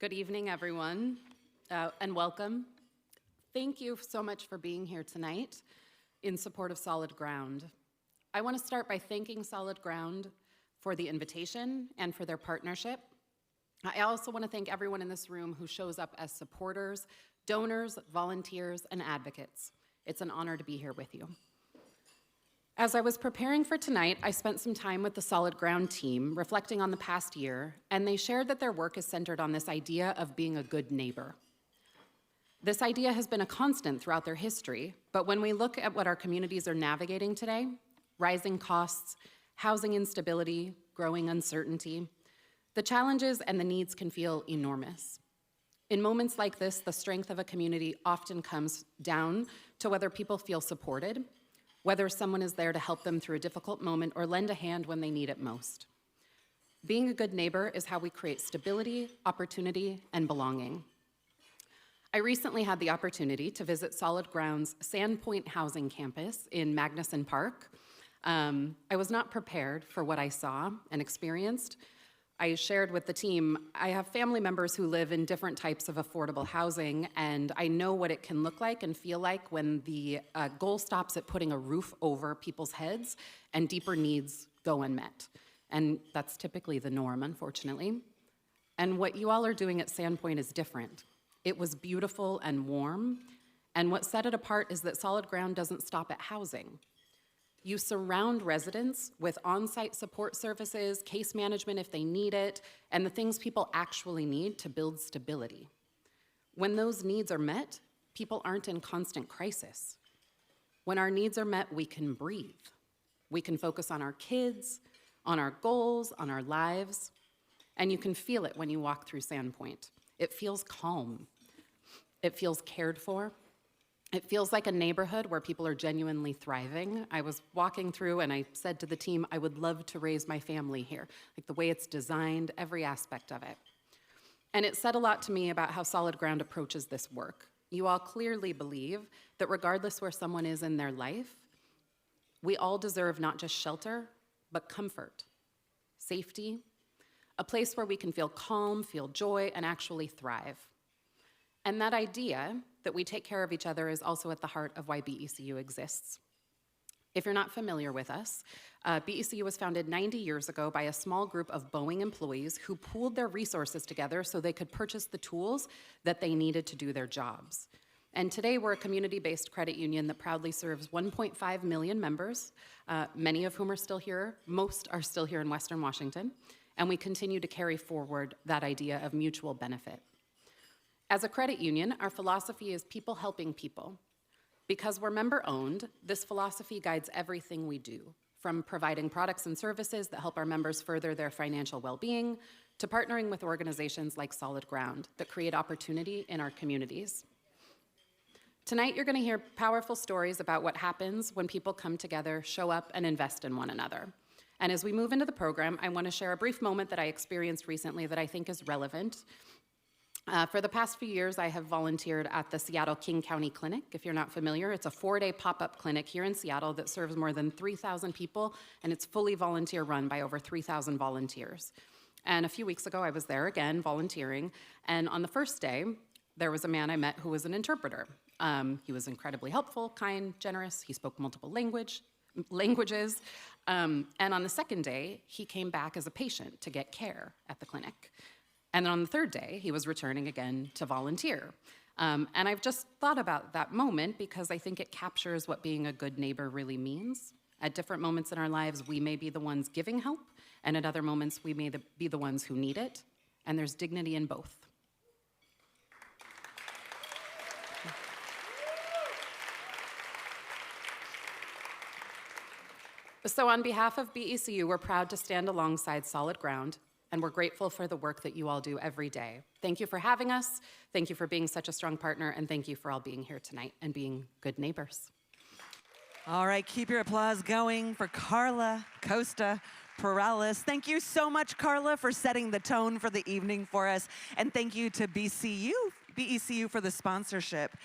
Good evening, everyone, and welcome. Thank you so much for being here tonight in support of Solid Ground. I want to start by thanking Solid Ground for the invitation and for their partnership. I also want to thank everyone in this room who shows up as supporters, donors, volunteers, and advocates. It's an honor to be here with you. As I was preparing for tonight, I spent some time with the Solid Ground team reflecting on the past year, and they shared that their work is centered on this idea of being a good neighbor. This idea has been a constant throughout their history, but when we look at what our communities are navigating today, rising costs, housing instability, growing uncertainty, the challenges and the needs can feel enormous. In moments like this, the strength of a community often comes down to whether people feel supported, whether someone is there to help them through a difficult moment or lend a hand when they need it most. Being a good neighbor is how we create stability, opportunity, and belonging. I recently had the opportunity to visit Solid Ground's Sandpoint Housing Campus in Magnuson Park. I was not prepared for what I saw and experienced. I shared with the team, I have family members who live in different types of affordable housing, and I know what it can look like and feel like when the goal stops at putting a roof over people's heads and deeper needs go unmet. And that's typically the norm, unfortunately. And what you all are doing at Sandpoint is different. It was beautiful and warm, and what set it apart is that Solid Ground doesn't stop at housing. You surround residents with on-site support services, case management if they need it, and the things people actually need to build stability. When those needs are met, people aren't in constant crisis. When our needs are met, we can breathe. We can focus on our kids, on our goals, on our lives, and you can feel it when you walk through Sandpoint. It feels calm. It feels cared for. It feels like a neighborhood where people are genuinely thriving. I was walking through and I said to the team, I would love to raise my family here. Like the way it's designed, every aspect of it. And it said a lot to me about how Solid Ground approaches this work. You all clearly believe that regardless where someone is in their life, we all deserve not just shelter, but comfort, safety, a place where we can feel calm, feel joy, and actually thrive. And that idea that we take care of each other is also at the heart of why BECU exists. If you're not familiar with us, BECU was founded 90 years ago by a small group of Boeing employees who pooled their resources together so they could purchase the tools that they needed to do their jobs. And today we're a community-based credit union that proudly serves 1.5 million members, many of whom are still here. Most are still here in Western Washington. And we continue to carry forward that idea of mutual benefit. As a credit union, our philosophy is people helping people. Because we're member-owned, this philosophy guides everything we do, from providing products and services that help our members further their financial well-being, to partnering with organizations like Solid Ground that create opportunity in our communities. Tonight, you're going to hear powerful stories about what happens when people come together, show up, and invest in one another. And as we move into the program, I want to share a brief moment that I experienced recently that I think is relevant. For the past few years, I have volunteered at the Seattle King County Clinic. If you're not familiar, it's a 4-day pop-up clinic here in Seattle that serves more than 3,000 people, and it's fully volunteer run by over 3,000 volunteers. And a few weeks ago, I was there again, volunteering, and on the first day, there was a man I met who was an interpreter. He was incredibly helpful, kind, generous. He spoke multiple languages. And on the second day, he came back as a patient to get care at the clinic. And then on the third day, he was returning again to volunteer. And I've just thought about that moment because I think it captures what being a good neighbor really means. At different moments in our lives, we may be the ones giving help, and at other moments, we may be the ones who need it, and there's dignity in both. So on behalf of BECU, we're proud to stand alongside Solid Ground, and we're grateful for the work that you all do every day. Thank you for having us, thank you for being such a strong partner, and thank you for all being here tonight and being good neighbors. All right, keep your applause going for Carla Costa-Perales. Thank you so much, Carla, for setting the tone for the evening for us, and thank you to BECU for the sponsorship.